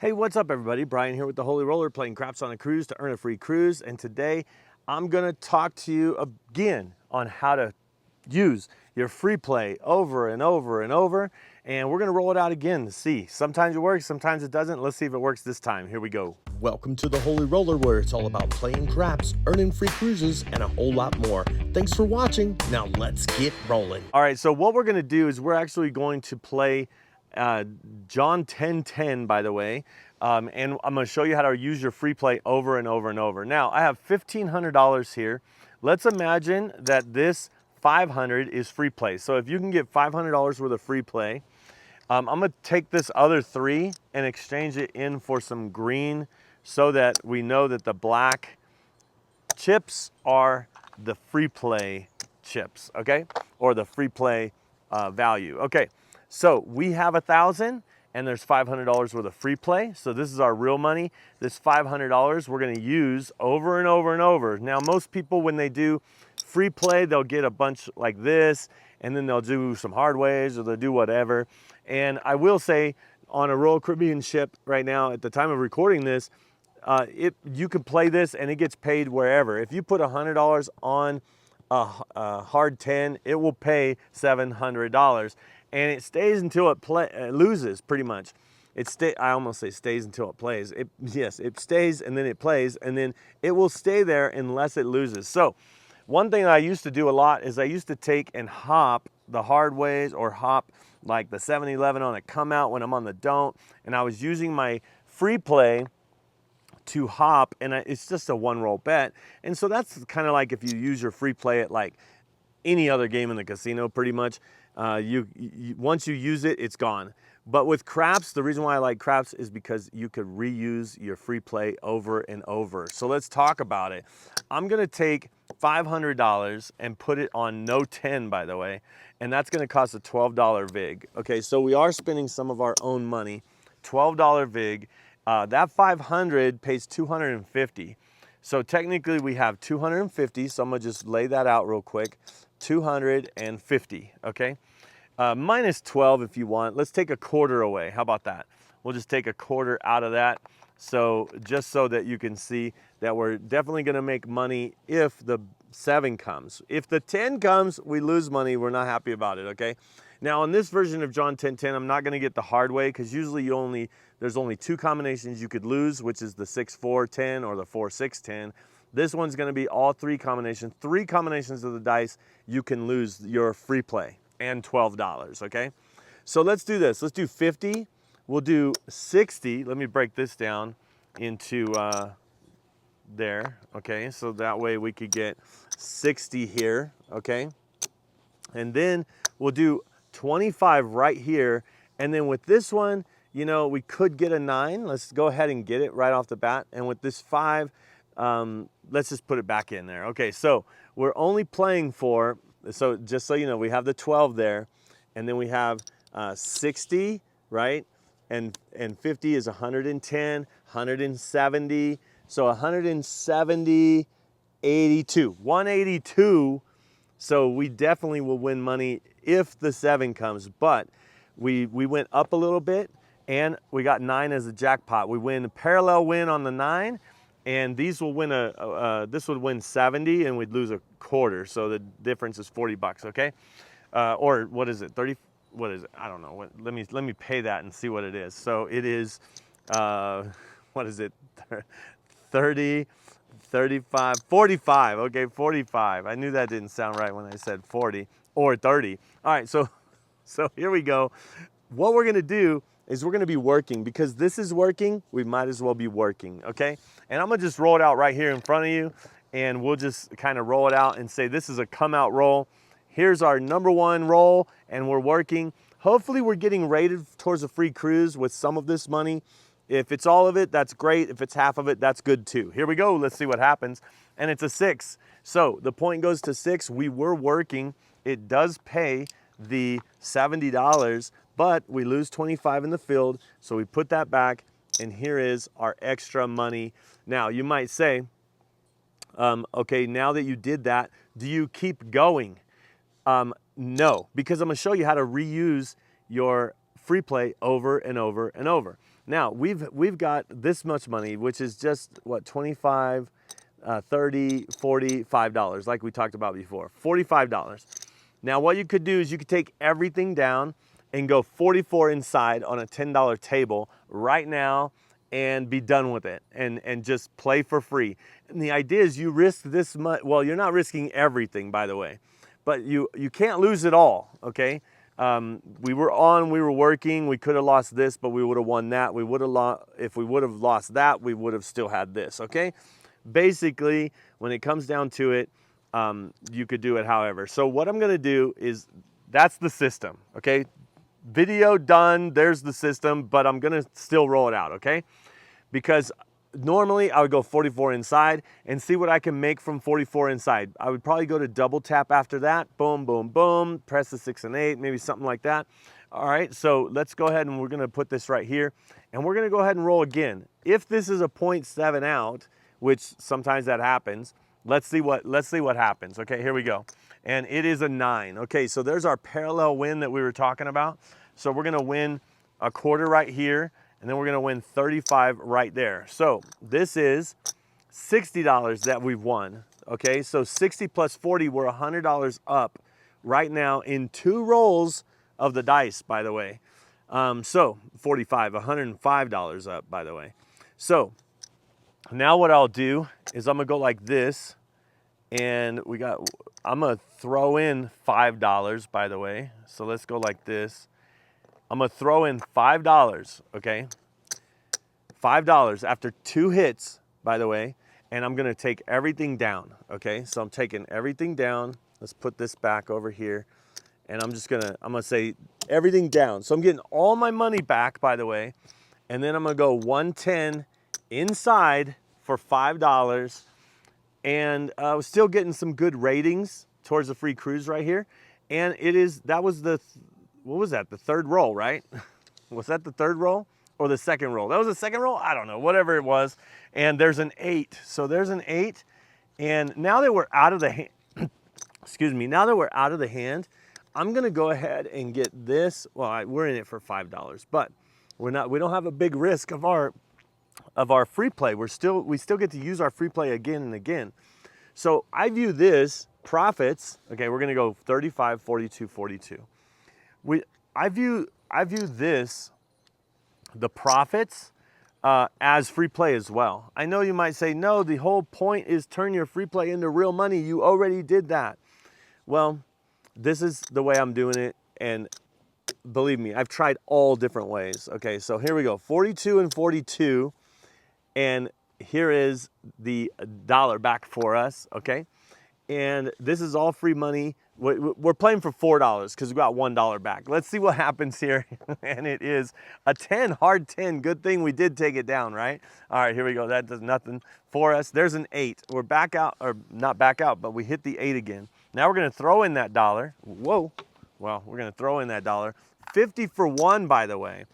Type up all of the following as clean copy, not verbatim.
Hey, what's up everybody? Brian here with the Holy Roller, playing craps on a cruise to earn a free cruise. And today I'm gonna talk to you again on how to use your free play over and over and over. And we're gonna roll it out again to see. Sometimes it works, sometimes it doesn't. Let's see if it works this time. Here we go. Welcome to the Holy Roller, where it's all about playing craps, earning free cruises, and a whole lot more. Thanks for watching. Now let's get rolling. All right, so what we're gonna do is we're actually going to play John 1010, by the way, and I'm going to show you how to use your free play over and over and over. Now, I have $1,500 here. Let's imagine that this 500 is free play. So if you can get $500 worth of free play, I'm going to take this other three and exchange it in for some green so that we know that the black chips are the free play chips, okay? Or the free play value. Okay, so we have 1,000 and there's $500 worth of free play. So this is our real money. This $500 we're gonna use over and over and over. Now, most people, when they do free play, they'll get a bunch like this, and then they'll do some hard ways, or they'll do whatever. And I will say, on a Royal Caribbean ship right now, at the time of recording this, you can play this and it gets paid wherever. If you put $100 on a hard 10, it will pay $700, and it stays until it loses, pretty much. I almost say stays until it plays. Yes, it stays and then it plays, and then it will stay there unless it loses. So one thing I used to do a lot is I used to take and hop the hard ways, or hop like the 7-Eleven on a come out when I'm on the don't, and I was using my free play to hop, and it's just a one roll bet. And so that's kind of like if you use your free play at like any other game in the casino, pretty much. Once you use it, it's gone. But with craps, the reason why I like craps is because you could reuse your free play over and over. So let's talk about it. I'm gonna take $500 and put it on no 10, by the way, and that's gonna cost a $12 vig. Okay, so we are spending some of our own money, $12 vig. That 500 pays 250. So technically we have 250, so I'm gonna just lay that out real quick. 250, okay? Minus 12 if you want. Let's take a quarter away. How about that? We'll just take a quarter out of that. So just so that you can see that we're definitely gonna make money if the 7 comes. If the 10 comes, we lose money. We're not happy about it, okay? Now on this version of John 1010, I'm not gonna get the hard way, because usually there's only 2 combinations you could lose, which is the 6-4-10 or the 4-6-10. This one's gonna be all 3 combinations. 3 combinations of the dice, you can lose your free play, and $12, okay? So let's do this. Let's do 50. We'll do 60. Let me break this down into there, okay? So that way we could get 60 here, okay? And then we'll do 25 right here. And then with this one, you know, we could get a 9. Let's go ahead and get it right off the bat. And with this 5, let's just put it back in there. Okay, so we're only playing for, so just so you know, we have the 12 there, and then we have 60, right? And 50 is 110, 170. So 170, 82, 182. So we definitely will win money if the 7 comes, but we went up a little bit, and we got 9 as a jackpot. We win a parallel win on the 9, and these will win this would win 70, and we'd lose a quarter. So the difference is 40 bucks, okay? Or what is it, 30? What is it? I don't know. Let me pay that and see what it is. So it is, what is it? 30, 35, 45. Okay, 45. I knew that didn't sound right when I said 40 or 30. All right, so here we go. What we're gonna do is we're gonna be working, because this is working, we might as well be working, okay? And I'm gonna just roll it out right here in front of you, and we'll just kind of roll it out and say this is a come out roll. Here's our number 1 roll, and we're working. Hopefully we're getting rated towards a free cruise with some of this money. If it's all of it, that's great. If it's half of it, that's good too. Here we go, let's see what happens. And it's a 6. So the point goes to 6. We were working. It does pay the $70, but we lose 25 in the field, so we put that back, and here is our extra money. Now you might say, okay, now that you did that, do you keep going? No, because I'm gonna show you how to reuse your free play over and over and over. Now we've got this much money, which is just what, 25, 30, 40, $5, like we talked about before, $45. Now what you could do is you could take everything down and go 44 inside on a $10 table right now and be done with it and just play for free. And the idea is you risk this much. Well, you're not risking everything, by the way, but you can't lose it all, okay? We were working, we could have lost this, but we would have won that. If we would have lost that, we would have still had this, okay? Basically, when it comes down to it, you could do it however. So what I'm gonna do is, that's the system, okay? Video done, there's the system, but I'm gonna still roll it out, okay? Because normally I would go 44 inside and see what I can make from 44 inside. I would probably go to double tap after that, boom, boom, boom, press the 6 and 8, maybe something like that. All right, so let's go ahead and we're gonna put this right here and we're gonna go ahead and roll again. If this is a 0.7 out, which sometimes that happens, let's see what happens. Okay, here we go. And it is a 9. Okay, so there's our parallel win that we were talking about. So we're gonna win a quarter right here, and then we're gonna win 35 right there. So this is $60 that we've won. Okay, so 60 plus 40, we're $100 up right now in 2 rolls of the dice, by the way. So 45, $105 up, by the way. So now what I'll do is I'm gonna go like this, and I'm gonna throw in $5, by the way. So let's go like this. I'm gonna throw in $5, okay? $5 after 2 hits, by the way, and I'm gonna take everything down, okay? So I'm taking everything down. Let's put this back over here, and I'm gonna say everything down. So I'm getting all my money back, by the way, and then I'm gonna go 110 inside for $5, and I was still getting some good ratings towards the free cruise right here. And that was the, what was that? The 3rd roll, right? Was that the 3rd roll or the 2nd roll? That was the 2nd roll? I don't know, whatever it was. And there's an 8. So there's an 8. And now that we're out of the hand, excuse me, now that we're out of the hand, I'm gonna go ahead and get this. Well, we're in it for $5, but we don't have a big risk of our free play. We still get to use our free play again and again. So I view this profits, okay, we're gonna go 35, 42, 42. I view this, the profits, as free play as well. I know you might say, no, the whole point is turn your free play into real money. You already did that. Well, this is the way I'm doing it, and believe me, I've tried all different ways. Okay, so here we go, 42 and 42, and here is the dollar back for us, okay? And this is all free money. We're playing for $4 because we got $1 back. Let's see what happens here. And it is a 10, hard 10. Good thing we did take it down, right? All right, here we go. That does nothing for us. There's an 8. We're back out, or not back out, but we hit the 8 again. Now we're gonna throw in that dollar. Whoa, well, we're gonna throw in that dollar. 50 for 1, by the way.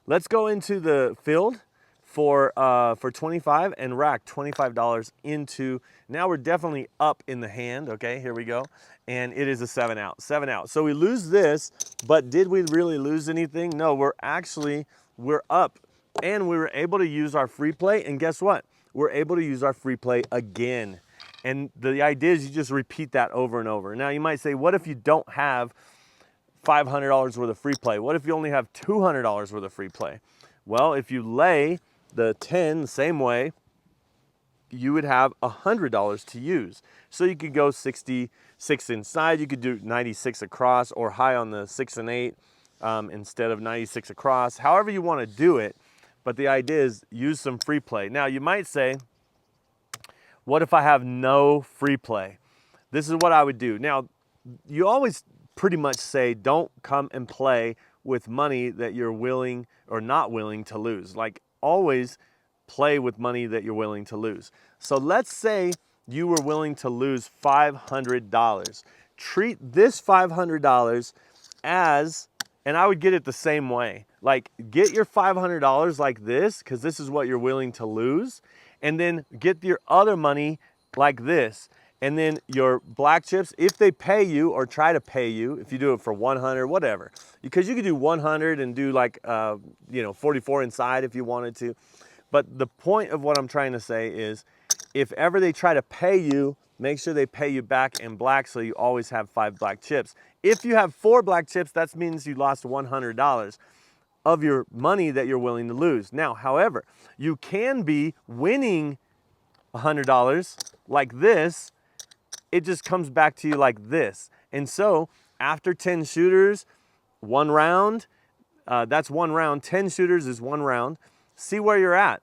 Let's go into the field for 25 and rack $25 into, now we're definitely up in the hand, okay, here we go. And it is a 7 out, 7 out. So we lose this, but did we really lose anything? No, we're up, and we were able to use our free play, and guess what? We're able to use our free play again. And the idea is you just repeat that over and over. Now you might say, what if you don't have $500 worth of free play? What if you only have $200 worth of free play? Well, if you lay the 10 the same way, you would have $100 to use. So you could go 66 inside, you could do 96 across, or high on the 6 and 8 instead of 96 across, however you want to do it. But the idea is use some free play. Now you might say, what if I have no free play? This is what I would do. Now, you always pretty much say, don't come and play with money that you're willing or not willing to lose. Like, always play with money that you're willing to lose. So let's say you were willing to lose $500. Treat this $500 as, and I would get it the same way. Like, get your $500 like this, because this is what you're willing to lose, and then get your other money like this. And then your black chips, if they pay you or try to pay you, if you do it for 100, whatever, because you could do 100 and do like, 44 inside if you wanted to. But the point of what I'm trying to say is, if ever they try to pay you, make sure they pay you back in black so you always have 5 black chips. If you have 4 black chips, that means you lost $100 of your money that you're willing to lose. Now, however, you can be winning $100 like this. It just comes back to you like this. And so after 10 shooters, 1 round, that's 1 round. 10 shooters is 1 round. See where you're at.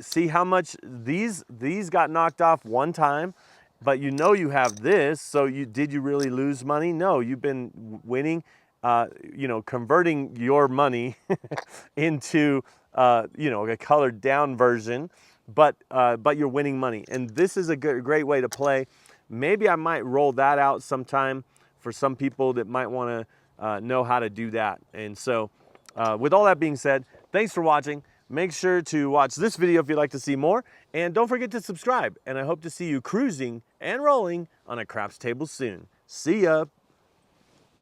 See how much these got knocked off 1 time, but you know you have this. So did you really lose money? No, you've been winning, converting your money into, a colored down version, but you're winning money. And this is a great way to play. Maybe I might roll that out sometime for some people that might want to know how to do that. And so with all that being said, thanks for watching. Make sure to watch this video if you'd like to see more. And don't forget to subscribe. And I hope to see you cruising and rolling on a craps table soon. See ya.